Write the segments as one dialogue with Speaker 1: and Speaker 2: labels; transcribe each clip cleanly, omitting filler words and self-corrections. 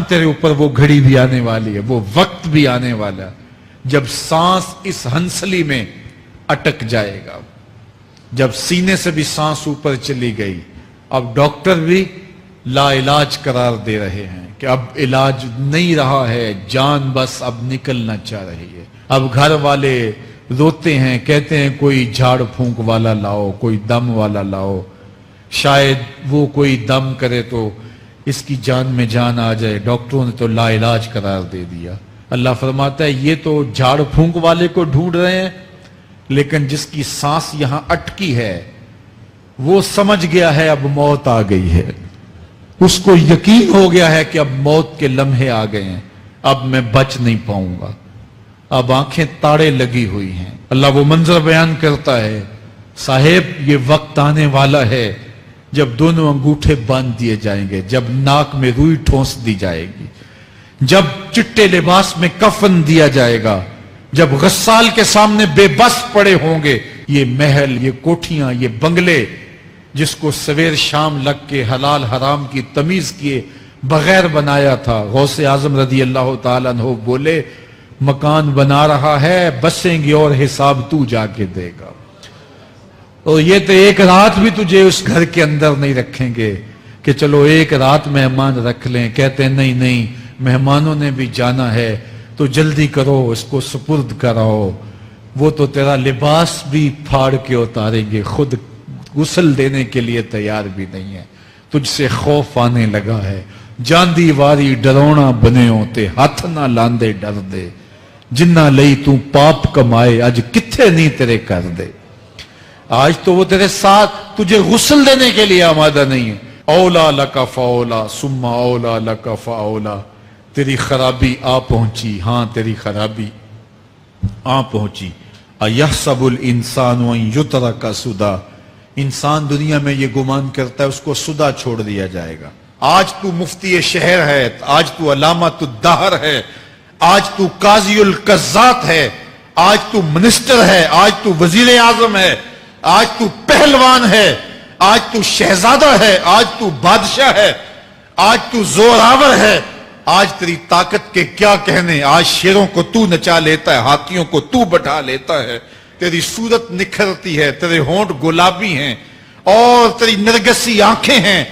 Speaker 1: تیرے اوپر وہ گھڑی بھی آنے والی ہے، وہ وقت بھی آنے والا جب سانس اس ہنسلی میں اٹک جائے گا، جب سینے سے بھی سانس اوپر چلی گئی، اب ڈاکٹر بھی لا علاج قرار دے رہے ہیں کہ اب علاج نہیں رہا ہے، جان بس اب نکلنا چاہ رہی ہے۔ اب گھر والے روتے ہیں، کہتے ہیں کوئی جھاڑ پھونک والا لاؤ، کوئی دم والا لاؤ، شاید وہ کوئی دم کرے تو اس کی جان میں جان آ جائے۔ ڈاکٹروں نے تو لا علاج قرار دے دیا۔ اللہ فرماتا ہے یہ تو جھاڑ پھونک والے کو ڈھونڈ رہے ہیں، لیکن جس کی سانس یہاں اٹکی ہے وہ سمجھ گیا ہے اب موت آ گئی ہے، اس کو یقین ہو گیا ہے کہ اب موت کے لمحے آ گئے ہیں، اب میں بچ نہیں پاؤں گا، اب آنکھیں تاڑے لگی ہوئی ہیں۔ اللہ وہ منظر بیان کرتا ہے، صاحب یہ وقت آنے والا ہے جب دونوں انگوٹھے باندھ دیے جائیں گے، جب ناک میں روئی ٹھونس دی جائے گی، جب چٹے لباس میں کفن دیا جائے گا، جب غسال کے سامنے بے بس پڑے ہوں گے۔ یہ محل، یہ کوٹھیاں، یہ بنگلے جس کو سویر شام لگ کے حلال حرام کی تمیز کیے بغیر بنایا تھا، غوث اعظم رضی اللہ تعالیٰ عنہ بولے مکان بنا رہا ہے، بسیں گے اور حساب تو جا کے دے گا، اور یہ تو ایک رات بھی تجھے اس گھر کے اندر نہیں رکھیں گے کہ چلو ایک رات مہمان رکھ لیں۔ کہتے ہیں نہیں نہیں، مہمانوں نے بھی جانا ہے تو جلدی کرو، اس کو سپرد کراؤ، وہ تو تیرا لباس بھی پھاڑ کے اتاریں گے، خود غسل دینے کے لیے تیار بھی نہیں ہے، تجھ سے خوف آنے لگا ہے۔ جاندی واری ڈرونا بنے ہوتے، ہاتھ نہ لاندے ڈر دے، جنہ لئی تو پاپ کمائے اج کتھے نہیں تیرے کر دے۔ آج تو وہ تیرے ساتھ تجھے غسل دینے کے لیے آمادہ نہیں ہے۔ اولا لک فاولا ثم اولا لک فاولا، تیری خرابی آ پہنچی، ہاں تیری خرابی آ پہنچی۔ ایحسب الانسان ان یترک سدی، انسان دنیا میں یہ گمان کرتا ہے اس کو سدا چھوڑ دیا جائے گا۔ آج تو مفتی شہر ہے، آج تو علامۃ الدہر ہے، آج تو قاضی القضات ہے، آج تو منسٹر ہے، آج تو وزیر اعظم ہے، آج تو پہلوان ہے، آج تو شہزادہ ہے، آج تو بادشاہ ہے، آج تو زوراور ہے، آج تیری طاقت کے کیا کہنے، آج شیروں کو تو نچا لیتا ہے، ہاتھیوں کو تو بٹھا لیتا ہے، تیری صورت نکھرتی ہے، تیرے ہونٹ گلابی ہیں اور تیری نرگسی آنکھیں ہیں،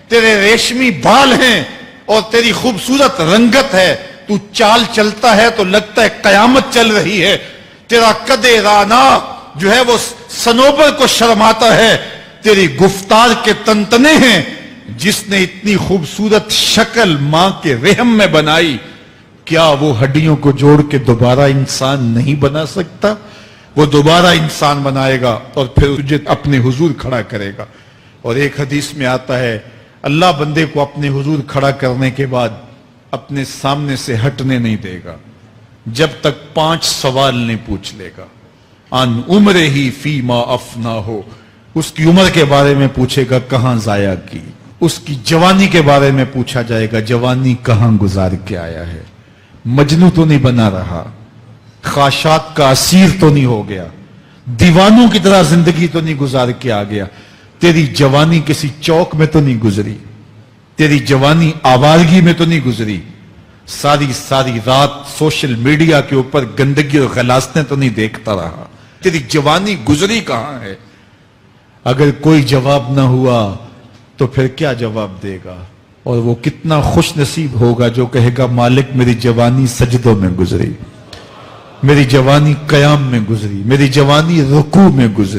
Speaker 1: تیرے ریشمی بال ہیں اور تیری خوبصورت رنگت ہے، تو چال چلتا ہے تو لگتا ہے قیامت چل رہی ہے، تیرا قد رانا جو ہے وہ صنوبر کو شرماتا ہے، تیری گفتار کے تنتنے ہیں، جس نے اتنی خوبصورت شکل ماں کے رحم میں بنائی، کیا وہ ہڈیوں کو جوڑ کے دوبارہ انسان نہیں بنا سکتا؟ وہ دوبارہ انسان بنائے گا اور پھر تجھے اپنے حضور کھڑا کرے گا۔ اور ایک حدیث میں آتا ہے اللہ بندے کو اپنے حضور کھڑا کرنے کے بعد اپنے سامنے سے ہٹنے نہیں دے گا جب تک 5 سوال نہیں پوچھ لے گا۔ ان عمرہ ہی فیما افنا ہو، اس کی عمر کے بارے میں پوچھے گا کہاں ضائع کی، اس کی جوانی کے بارے میں پوچھا جائے گا جوانی کہاں گزار کے آیا ہے، مجنوں تو نہیں بنا رہا، خواہشات کا اسیر تو نہیں ہو گیا، دیوانوں کی طرح زندگی تو نہیں گزار کے آ گیا، تیری جوانی کسی چوک میں تو نہیں گزری، تیری جوانی آوارگی میں تو نہیں گزری، ساری رات سوشل میڈیا کے اوپر گندگی اور غلاظتیں تو نہیں دیکھتا رہا، تیری جوانی گزری کہاں ہے؟ اگر کوئی جواب نہ ہوا تو پھر کیا جواب دے گا؟ اور وہ کتنا خوش نصیب ہوگا جو کہے گا مالک میری جوانی سجدوں میں گزری، میری جوانی قیام میں گزری، میری جوانی رکوع میں گزری۔